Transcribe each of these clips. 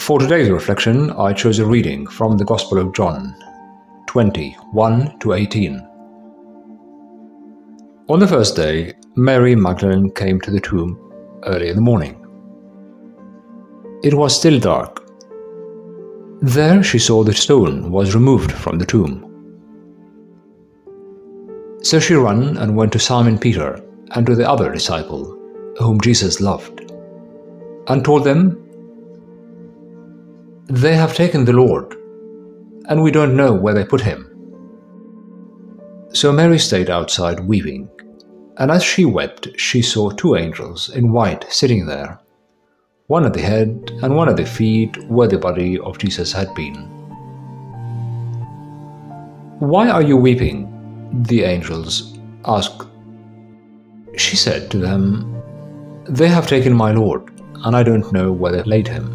For today's reflection, I chose a reading from the Gospel of John 20:1-18. On the first day, Mary Magdalene came to the tomb early in the morning. It was still dark. There she saw the stone was removed from the tomb. So she ran and went to Simon Peter and to the other disciple, whom Jesus loved, and told them, "They have taken the Lord, and we don't know where they put him." So Mary stayed outside weeping, and as she wept, she saw two angels in white sitting there, one at the head and one at the feet where the body of Jesus had been. "Why are you weeping?" the angels asked. She said to them, "They have taken my Lord, and I don't know where they laid him."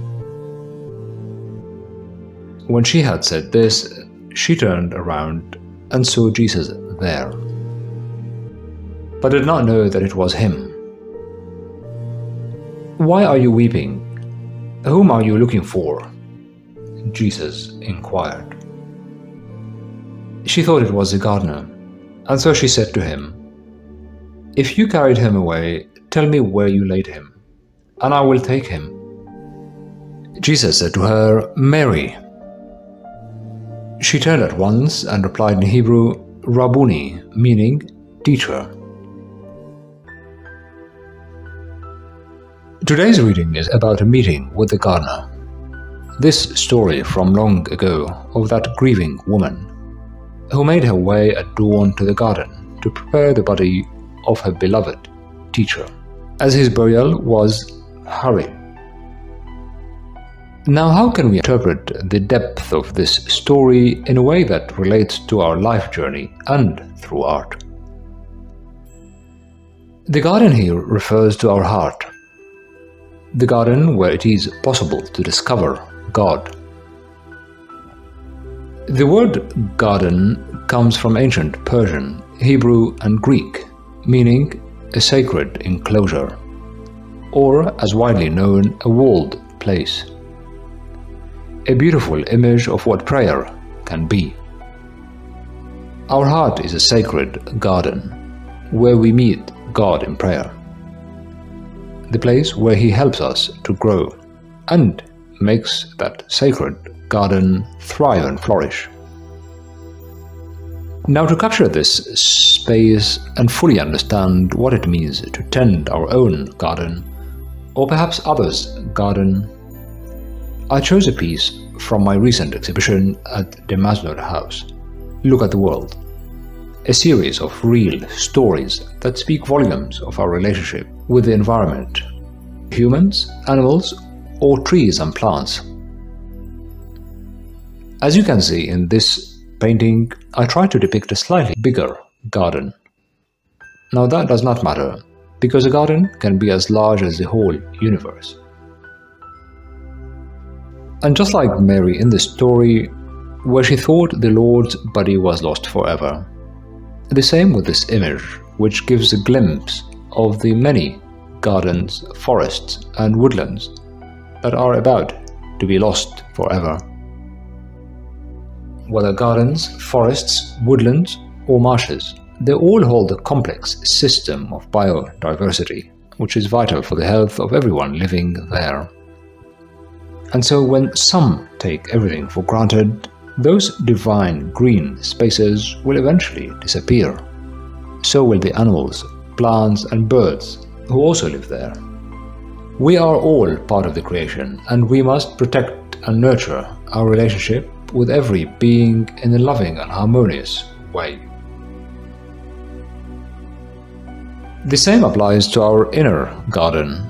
When she had said this, she turned around and saw Jesus there, but did not know that it was him. "Why are you weeping? Whom are you looking for?" Jesus inquired. She thought it was the gardener, and so she said to him, "If you carried him away, tell me where you laid him, and I will take him." Jesus said to her, "Mary." She turned at once and replied in Hebrew, "Rabboni," meaning teacher. Today's reading is about a meeting with the gardener. This story from long ago of that grieving woman who made her way at dawn to the garden to prepare the body of her beloved teacher, as his burial was hurried. Now, how can we interpret the depth of this story in a way that relates to our life journey and through art? The garden here refers to our heart, the garden where it is possible to discover God. The word garden comes from ancient Persian, Hebrew, and Greek, meaning a sacred enclosure, or, as widely known, a walled place. A beautiful image of what prayer can be. Our heart is a sacred garden, where we meet God in prayer. The place where He helps us to grow and makes that sacred garden thrive and flourish. Now, to capture this space and fully understand what it means to tend our own garden, or perhaps others' garden, I chose a piece from my recent exhibition at the Maslow House, Look at the World, a series of real stories that speak volumes of our relationship with the environment, humans, animals, or trees and plants. As you can see in this painting, I try to depict a slightly bigger garden. Now that does not matter, because a garden can be as large as the whole universe. And just like Mary in this story, where she thought the Lord's body was lost forever, the same with this image, which gives a glimpse of the many gardens, forests, and woodlands that are about to be lost forever. Whether gardens, forests, woodlands, or marshes, they all hold a complex system of biodiversity, which is vital for the health of everyone living there. And so when some take everything for granted, those divine green spaces will eventually disappear. So will the animals, plants, and birds who also live there. We are all part of the creation, and we must protect and nurture our relationship with every being in a loving and harmonious way. The same applies to our inner garden.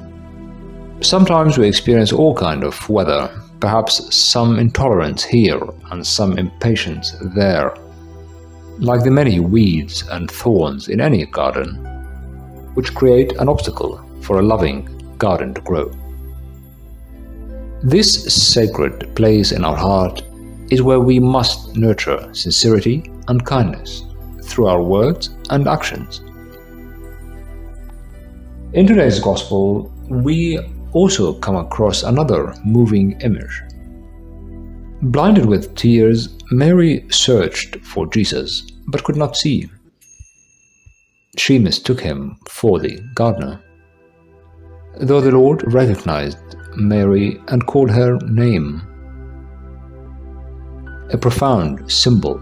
Sometimes we experience all kinds of weather, perhaps some intolerance here and some impatience there, like the many weeds and thorns in any garden, which create an obstacle for a loving garden to grow. This sacred place in our heart is where we must nurture sincerity and kindness through our words and actions. In today's Gospel, we also come across another moving image. Blinded with tears, Mary searched for Jesus, but could not see. She mistook him for the gardener. Though the Lord recognized Mary and called her name, a profound symbol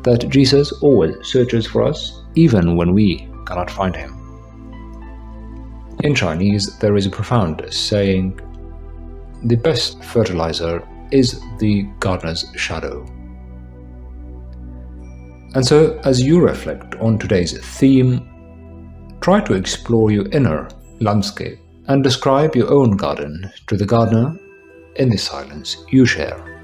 that Jesus always searches for us, even when we cannot find him. In Chinese, there is a profound saying, "The best fertilizer is the gardener's shadow." And so, as you reflect on today's theme, try to explore your inner landscape and describe your own garden to the gardener in the silence you share.